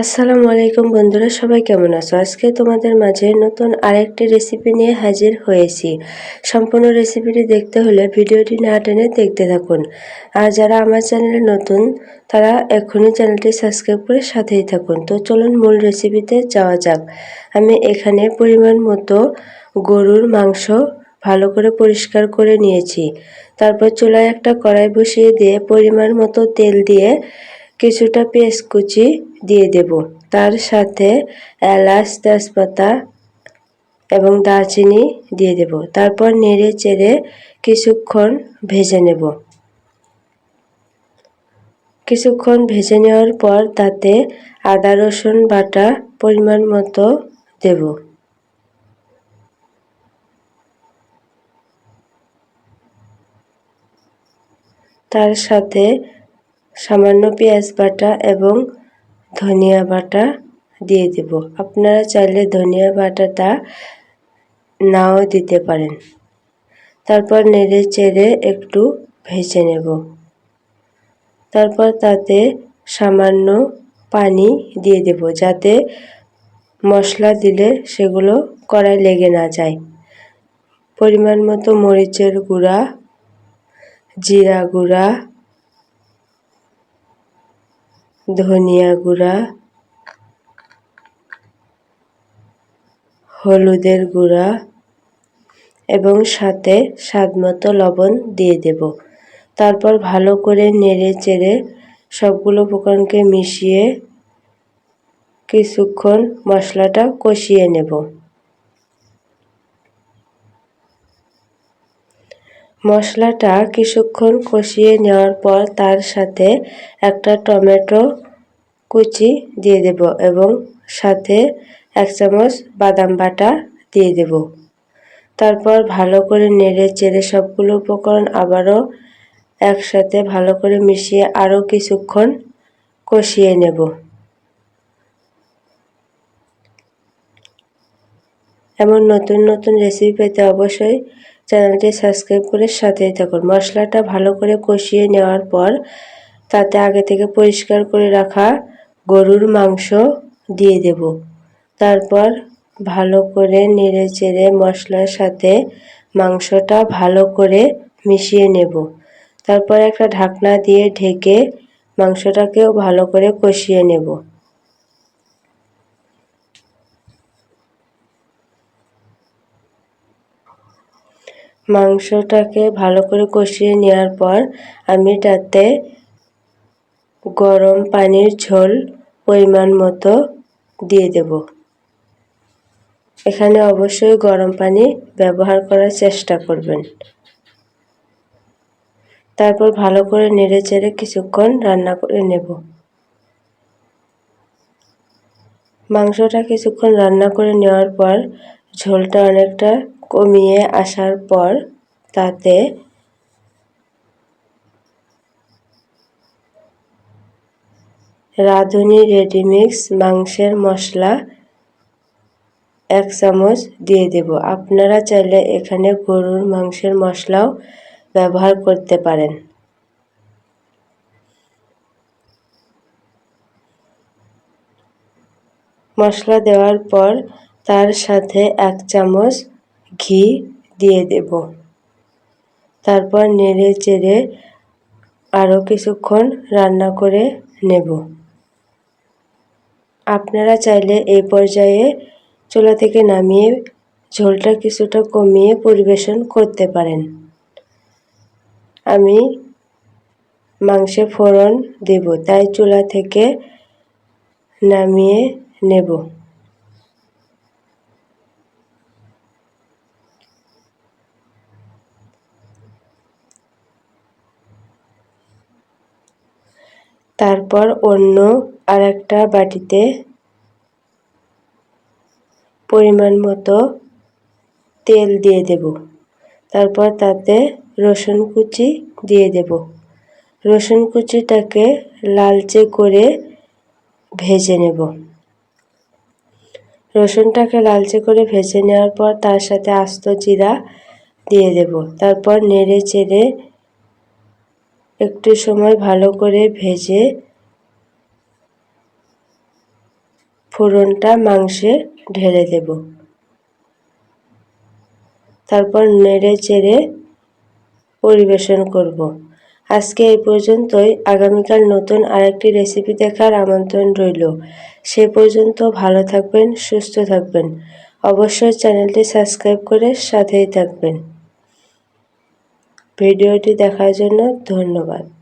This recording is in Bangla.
আসসালামু আলাইকুম বন্ধুরা, সবাই কেমন আছো? আজকে তোমাদের মাঝে নতুন আরেকটি রেসিপি নিয়ে হাজির হয়েছি। সম্পূর্ণ রেসিপিটি দেখতে হলে ভিডিওটি না টেনে দেখতে থাকুন। আর যারা আমার চ্যানেলে নতুন তারা এখনই চ্যানেলটি সাবস্ক্রাইব করে সাথেই থাকুন। তো চলুন মূল রেসিপিতে যাওয়া যাক। আমি এখানে পরিমাণ মতো গরুর মাংস ভালো করে পরিষ্কার করে নিয়েছি। তারপর চুলায় একটা কড়াই বসিয়ে দিয়ে পরিমাণ মতো তেল দিয়ে কিছুটা পেঁয়াজ কুচি দিয়ে দেব। তার সাথে এলাচ, তেজপাতা এবং দারচিনি দিয়ে দেব। তারপর নেড়ে চেড়ে কিছুক্ষণ ভেজে নেব। কিছুক্ষণ ভেজে নেওয়ার পর তাতে আদা রসুন বাটা পরিমাণ মতো দেব। তার সাথে সামান্য পেঁয়াজ বাটা এবং ধনিয়া বাটা দিয়ে দেব। আপনারা চাইলে ধনিয়া বাটাটা নাও দিতে পারেন। তারপর নেড়ে চেড়ে একটু ভেজে নেব। তারপর তাতে সামান্য পানি দিয়ে দেব, যাতে মশলা দিলে সেগুলো কড়ায় লেগে না যায়। পরিমাণ মতো মরিচের গুঁড়া, জিরা গুঁড়া, ধনিয়া গুঁড়া, হলুদের গুঁড়া এবং সাথে স্বাদমতো লবণ দিয়ে দেব। তারপর ভালো করে নেড়ে চেড়ে সবগুলো উপকরণকে মিশিয়ে কিছুক্ষণ মশলাটা কষিয়ে নেব। মশলাটা কিছুক্ষণ কষিয়ে নেওয়ার পর তার সাথে একটা টমেটো কুচি দিয়ে দেব এবং সাথে 1 চামচ বাদাম বাটা দিয়ে দেব। তারপর ভালো করে নেড়ে চেড়ে সবগুলো উপকরণ আবারও একসাথে ভালো করে মিশিয়ে আরও কিছুক্ষণ কষিয়ে নেব। এমন নতুন নতুন রেসিপি পেতে অবশ্যই চ্যানেলটি সাবস্ক্রাইব করে সাথেই থাকুন। মশলাটা ভালো করে কষিয়ে নেওয়ার পর তাতে আগে থেকে পরিষ্কার করে রাখা গরুর মাংস দিয়ে দেব। তারপর ভালো করে নেড়ে চেড়ে মশলার সাথে মাংসটা ভালো করে মিশিয়ে নেব। তারপর একটা ঢাকনা দিয়ে ঢেকে মাংসটাকেও ভালো করে কষিয়ে নেব। মাংসটাকে ভালো করে কষিয়ে নেওয়ার পর আমি তাতে গরম পানির ঝোল পরিমাণ মতো দিয়ে দেব। এখানে অবশ্যই গরম পানি ব্যবহার করার চেষ্টা করবেন। তারপর ভালো করে নেড়ে চেড়ে কিছুক্ষণ রান্না করে নেব। মাংসটা কিছুক্ষণ রান্না করে নেওয়ার পর ঝোলটা অনেকটা কমিয়ে আসার পর তাতে রাঁধুনি রেডিমিক্স মাংসের মশলা 1 চামচ দিয়ে দেব। আপনারা চাইলে এখানে গরুর মাংসের মশলাও ব্যবহার করতে পারেন। মশলা দেওয়ার পর তার সাথে 1 চামচ ঘি দিয়ে দেব। তারপর নেড়ে চেড়ে আরও কিছুক্ষণ রান্না করে নেব। আপনারা চাইলে এই পর্যায়ে চুলা থেকে নামিয়ে ঝোলটা কিছুটা কমিয়ে পরিবেশন করতে পারেন। আমি মাংসে ফোড়ন দেব, তাই চুলা থেকে নামিয়ে নেব। তারপর অন্য আরেকটা বাটিতে পরিমাণ মতো তেল দিয়ে দেব। তারপর তাতে রসুন কুচি দিয়ে দেব। রসুন কুচিটাকে লালচে করে ভেজে নেব। রসুনটাকে লালচে করে ভেজে নেওয়ার পর তার সাথে আস্ত জিরা দিয়ে দেব। তারপর নেড়ে চেড়ে একটু সময় ভালো করে ভেজে ফোড়নটা মাংসে ঢেলে দেব। তারপর নেড়ে চেড়ে পরিবেশন করব। আজকে এই পর্যন্তই। আগামীকাল নতুন আরেকটি রেসিপি দেখার আমন্ত্রণ রইল। সে পর্যন্ত ভালো থাকবেন, সুস্থ থাকবেন। অবশ্যই চ্যানেলটি সাবস্ক্রাইব করে সাথেই থাকবেন। ভিডিওটি দেখার জন্য ধন্যবাদ।